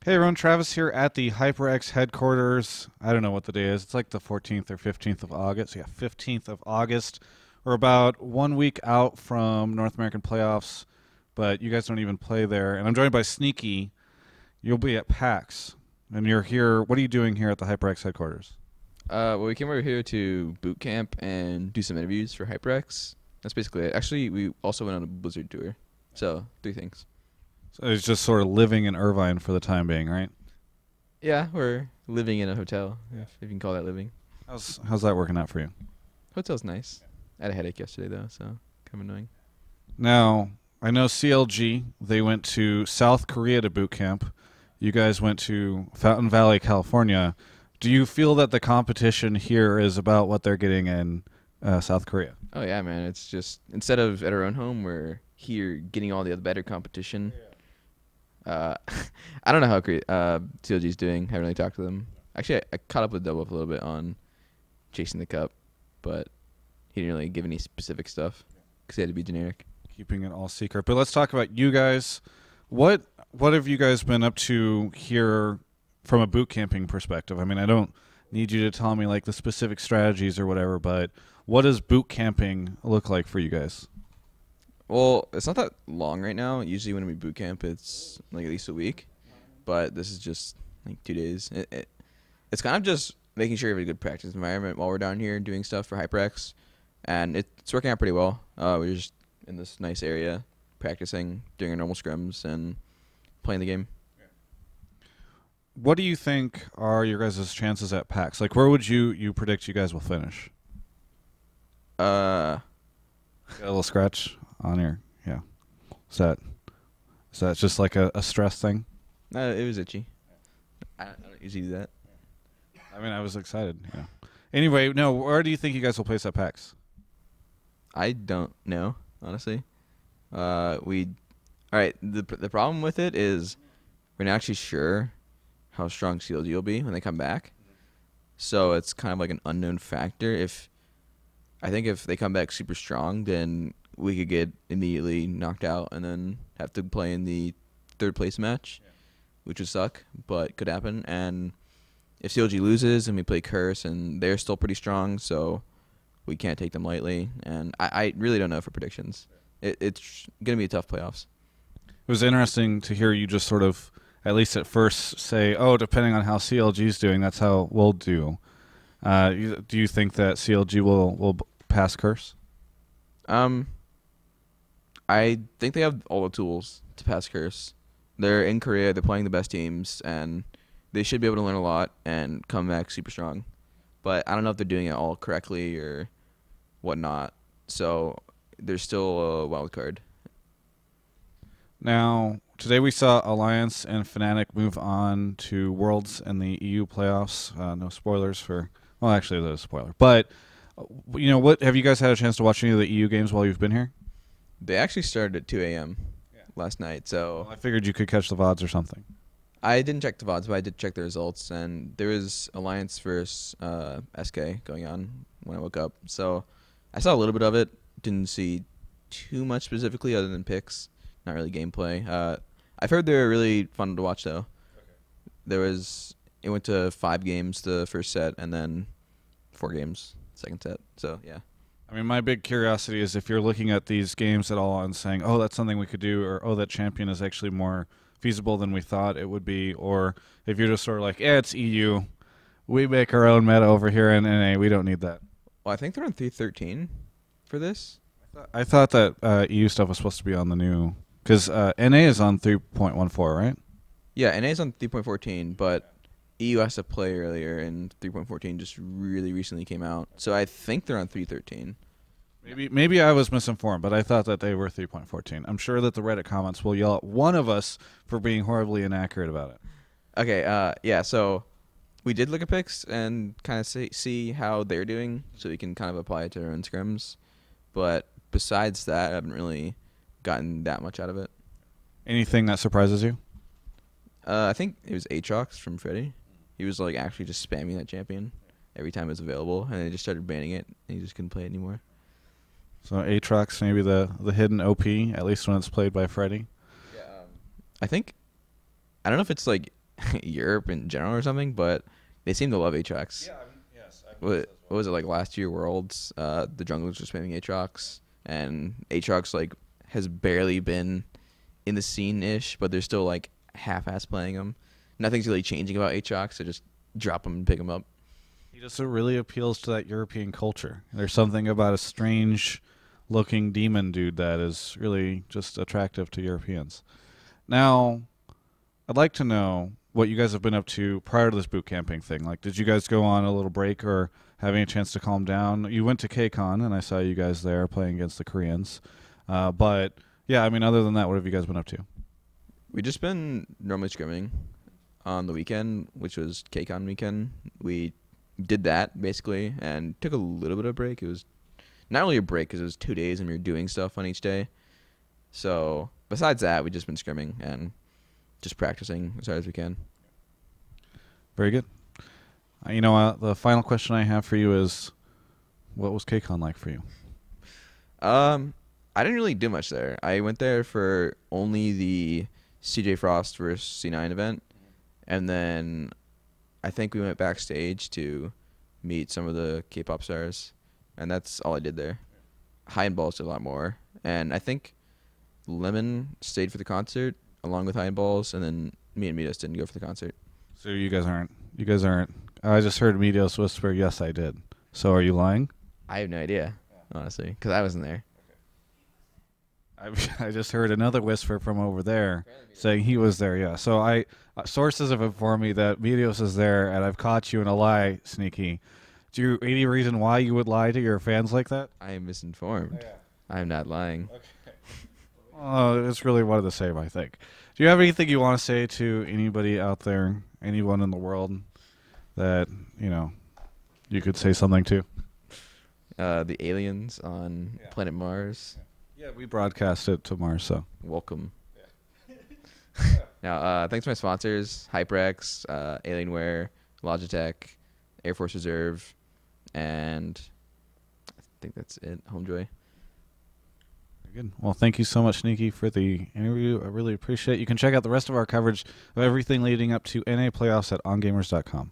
Hey everyone, Travis here at the HyperX headquarters. I don't know what the day is. It's like the 14th or 15th of August. Yeah, 15th of August. We're about 1 week out from North American playoffs, but you guys don't even play there. And I'm joined by Sneaky. You'll be at PAX, and you're here. What are you doing here at the HyperX headquarters? Well, we came over here to boot camp and do some interviews for HyperX. That's basically it. Actually, we also went on a Blizzard tour. So, three things. So it's just sort of living in Irvine for the time being, right? Yeah, we're living in a hotel, if you can call that living. How's that working out for you? Hotel's nice. I had a headache yesterday, though, so kind of annoying. Now, I know CLG, they went to South Korea to boot camp. You guys went to Fountain Valley, California. Do you feel that the competition here is about what they're getting in South Korea? Oh, yeah, man. It's just, instead of at our own home, we're here getting all the other better competition. I don't know how CLG's doing. I haven't really talked to them. Actually, I caught up with Double Up a little bit on chasing the cup, but he didn't really give any specific stuff because he had to be generic. Keeping it all secret. But let's talk about you guys. What have you guys been up to here from a boot camping perspective? I mean, I don't need you to tell me like the specific strategies or whatever, but what does boot camping look like for you guys? Well, it's not that long right now. Usually when we boot camp, it's like at least a week, but this is just like 2 days. It's kind of just making sure we have a good practice environment while we're down here doing stuff for HyperX, and it's working out pretty well. We're just in this nice area practicing, doing our normal scrims, and playing the game. What do you think are your guys' chances at PAX? Like, where would you predict you guys will finish? Uh, Got a little scratch on your, yeah. Is that just like a stress thing? no, it was itchy. I don't usually do that. I mean, I was excited. Yeah. Anyway, no. Where do you think you guys will place at PAX? I don't know, honestly. All right. The problem with it is we're not actually sure how strong CLG will be when they come back. So it's kind of like an unknown factor. I think if they come back super strong, then we could get immediately knocked out and then have to play in the third place match, which would suck, but could happen. And if CLG loses and we play Curse and they're still pretty strong, so we can't take them lightly. And I really don't know for predictions. It's going to be a tough playoffs. It was interesting to hear you just sort of, at least at first, say, "Oh, depending on how CLG's doing, that's how we'll do." Do you think that CLG will pass Curse? I think they have all the tools to pass Curse. They're in Korea. They're playing the best teams, and they should be able to learn a lot and come back super strong. But I don't know if they're doing it all correctly or whatnot. So there's still a wild card. Now, today we saw Alliance and Fnatic move on to Worlds and the EU playoffs. No spoilers for. Well, actually, there's a spoiler. But you know what? Have you guys had a chance to watch any of the EU games while you've been here? They actually started at 2 a.m. last night, so Well, I figured you could catch the VODs or something. I didn't check the VODs, but I did check the results, and there was Alliance versus SK going on when I woke up. So I saw a little bit of it. Didn't see too much specifically other than picks, not really gameplay. I've heard they're really fun to watch, though. Okay. It went to 5 games the first set, and then 4 games second set. So, yeah. I mean, my big curiosity is if you're looking at these games at all and saying, "Oh, that's something we could do," or "Oh, that champion is actually more feasible than we thought it would be," or if you're just sort of like, "Yeah, it's EU. We make our own meta over here in NA. We don't need that." Well, I think they're on 313 for this. I thought that EU stuff was supposed to be on the new, because NA is on 3.14, right? Yeah, NA is on 3.14, but EU has to play earlier, and 3.14 just really recently came out. So I think they're on 313. Maybe I was misinformed, but I thought that they were 3.14. I'm sure that the Reddit comments will yell at one of us for being horribly inaccurate about it. Okay, yeah, so we did look at picks and kind of see how they're doing, so we can kind of apply it to our own scrims. But besides that, I haven't really gotten that much out of it. Anything that surprises you? I think it was Aatrox from Freddy. He was like actually just spamming that champion every time it was available, and they just started banning it, and he just couldn't play it anymore. So Aatrox, maybe the hidden OP, at least when it's played by Freddy. Yeah. I don't know if it's like Europe in general or something, but they seem to love Aatrox. Yeah, I mean, yes, I believe so What, as what well. was it like last year Worlds? The junglers were spamming Aatrox, and Aatrox like has barely been in the scene ish, but they're still like half-ass playing him. Nothing's really changing about Aatrox, so just drop him and pick him up. He just really appeals to that European culture. There's something about a strange looking demon dude that is really just attractive to Europeans. Now, I'd like to know what you guys have been up to prior to this boot camping thing. Like, did you guys go on a little break or have any chance to calm down? You went to KCON, and I saw you guys there playing against the Koreans. But, yeah, I mean, other than that, what have you guys been up to? We just been normally scrimming on the weekend, which was KCON weekend. We did that basically and took a little bit of a break. It was not really a break because it was 2 days and we were doing stuff on each day. So besides that, we just been scrimming and just practicing as hard as we can. Very good. The final question I have for you is, what was KCON like for you? I didn't really do much there. I went there for only the CJ Frost versus C9 event, and then I think we went backstage to meet some of the K-pop stars, and that's all I did there. High and Balls did a lot more, and I think Lemon stayed for the concert along with High and Balls, and then me and Mitos didn't go for the concert. So you guys aren't. I just heard Medios whisper, yes, I did. So are you lying? I have no idea, honestly, because I wasn't there. I just heard another whisper from over there saying he was there. Yeah. So sources have informed me that Medios is there, and I've caught you in a lie, Sneaky. Do you any reason why you would lie to your fans like that? I am misinformed. Yeah. I am not lying. Okay. It's really one of the same, I think. Do you have anything you want to say to anybody out there, anyone in the world that, you could say something to? The aliens on planet Mars, Yeah, we broadcast it to Mars, so. welcome. Now, thanks to my sponsors, HyperX, Alienware, Logitech, Air Force Reserve, and I think that's it, Homejoy. Good. Well, thank you so much, Sneaky, for the interview. I really appreciate it. You can check out the rest of our coverage of everything leading up to NA playoffs at ongamers.com.